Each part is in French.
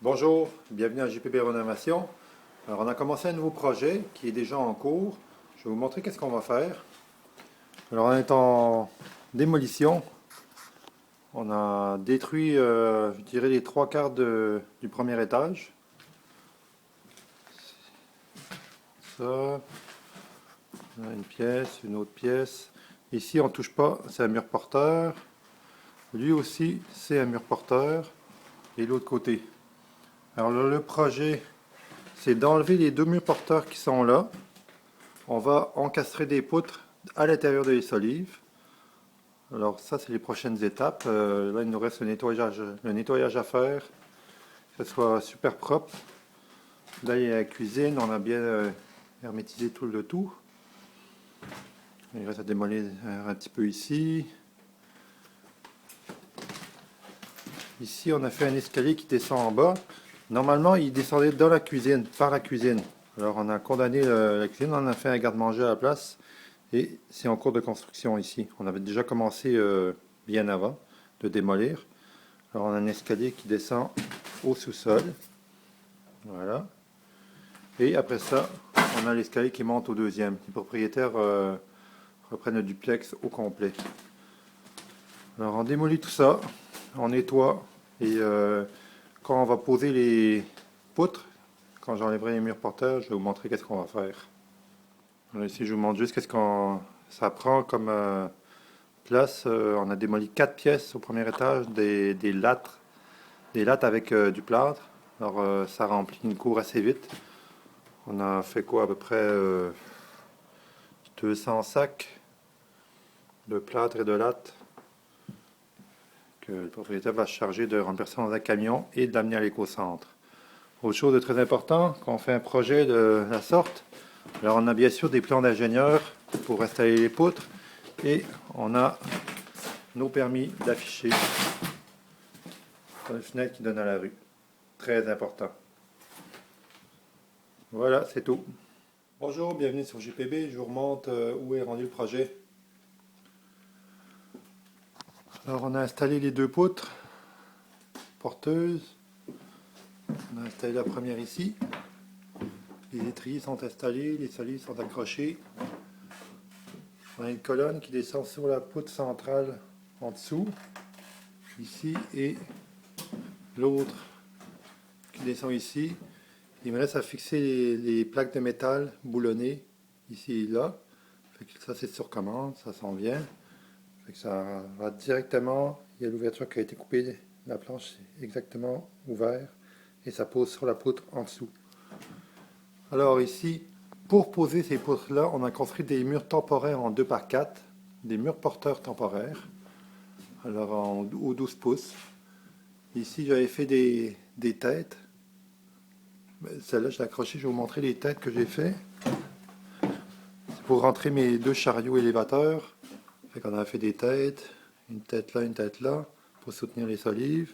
Bonjour, bienvenue à JPB Rénovation. Alors on a commencé un nouveau projet qui est déjà en cours. Je vais vous montrer qu'est-ce qu'on va faire. Alors on est en démolition. On a détruit, je dirais, les trois quarts du premier étage. Ça, on a une pièce, une autre pièce. Ici on ne touche pas, c'est un mur porteur. Lui aussi c'est un mur porteur. Et l'autre côté. Alors là, le projet, c'est d'enlever les deux murs porteurs qui sont là. On va encastrer des poutres à l'intérieur de les solives. Alors ça, c'est les prochaines étapes. Là, il nous reste le nettoyage à faire, que ce soit super propre. Là, il y a la cuisine, on a bien hermétisé tout le tout. Il reste à démolir un petit peu ici. Ici, on a fait un escalier qui descend en bas. Normalement, il descendait dans la cuisine, par la cuisine. Alors, on a condamné la cuisine, on a fait un garde-manger à la place. Et c'est en cours de construction ici. On avait déjà commencé bien avant de démolir. Alors, on a un escalier qui descend au sous-sol. Voilà. Et après ça, on a l'escalier qui monte au deuxième. Les propriétaires reprennent le duplex au complet. Alors, on démolit tout ça, on nettoie. Et quand on va poser les poutres, quand j'enlèverai les murs porteurs, je vais vous montrer qu'est-ce qu'on va faire. Alors ici, je vous montre juste qu'est-ce qu'on ça prend comme place. On a démoli 4 pièces au premier étage, des lattes avec du plâtre. Alors ça remplit une cour assez vite. On a fait quoi, à peu près 200 sacs de plâtre et de lattes que le propriétaire va se charger de remplir ça dans un camion et de l'amener à l'éco-centre. Autre chose de très important, quand on fait un projet de la sorte, alors on a bien sûr des plans d'ingénieur pour installer les poutres et on a nos permis d'afficher sur une fenêtre qui donne à la rue. Très important. Voilà, c'est tout. Bonjour, bienvenue sur JPB. Je vous remonte où est rendu le projet. Alors on a installé les deux poutres porteuses. On a installé la première ici. Les étriers sont installés, les solives sont accrochées. On a une colonne qui descend sur la poutre centrale en dessous, ici, et l'autre qui descend ici. Il me reste à fixer les plaques de métal boulonnées, ici et là. Fait que ça, c'est sur commande, ça s'en vient. Fait que ça va directement, il y a l'ouverture qui a été coupée, la planche est exactement ouverte, et ça pose sur la poutre en dessous. Alors ici, pour poser ces poutres-là, on a construit des murs temporaires en 2x4, des murs porteurs temporaires, alors au 12 pouces. Ici, j'avais fait des têtes. Celle-là, je l'ai accrochée, je vais vous montrer les têtes que j'ai fait. C'est pour rentrer mes deux chariots élévateurs. Fait qu'on a fait des têtes, une tête là, pour soutenir les solives.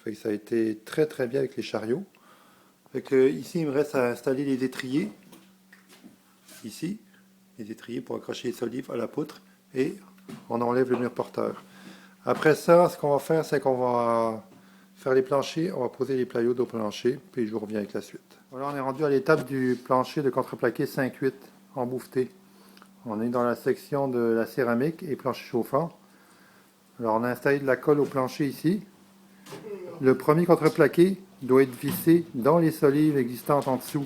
Fait que ça a été très très bien avec les chariots. Fait que ici, il me reste à installer les étriers. Ici, les étriers pour accrocher les solives à la poutre. Et on enlève le mur porteur. Après ça, ce qu'on va faire, c'est qu'on va faire les planchers. On va poser les plywood au plancher. Puis je vous reviens avec la suite. Voilà, on est rendu à l'étape du plancher de contreplaqué 5-8 en bouffeté. On est dans la section de la céramique et plancher chauffant. Alors on a installé de la colle au plancher ici. Le premier contreplaqué doit être vissé dans les solives existantes en dessous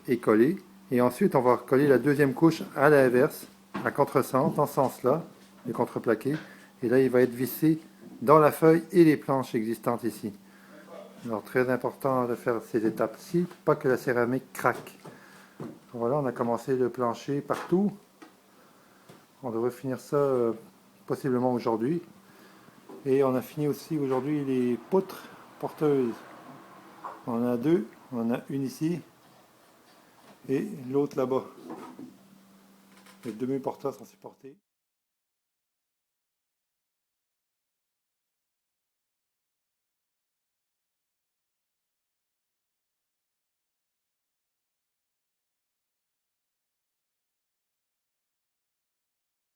et collé. Et ensuite on va recoller la deuxième couche à l'inverse, à contresens, dans ce sens-là, le contreplaqué. Et là il va être vissé dans la feuille et les planches existantes ici. Alors très important de faire ces étapes-ci pour pas que la céramique craque. Voilà, on a commencé le plancher partout. On devrait finir ça possiblement aujourd'hui. Et on a fini aussi aujourd'hui les poutres porteuses. On en a deux, on en a une ici et l'autre là-bas. Les deux murs porteurs sont supportés.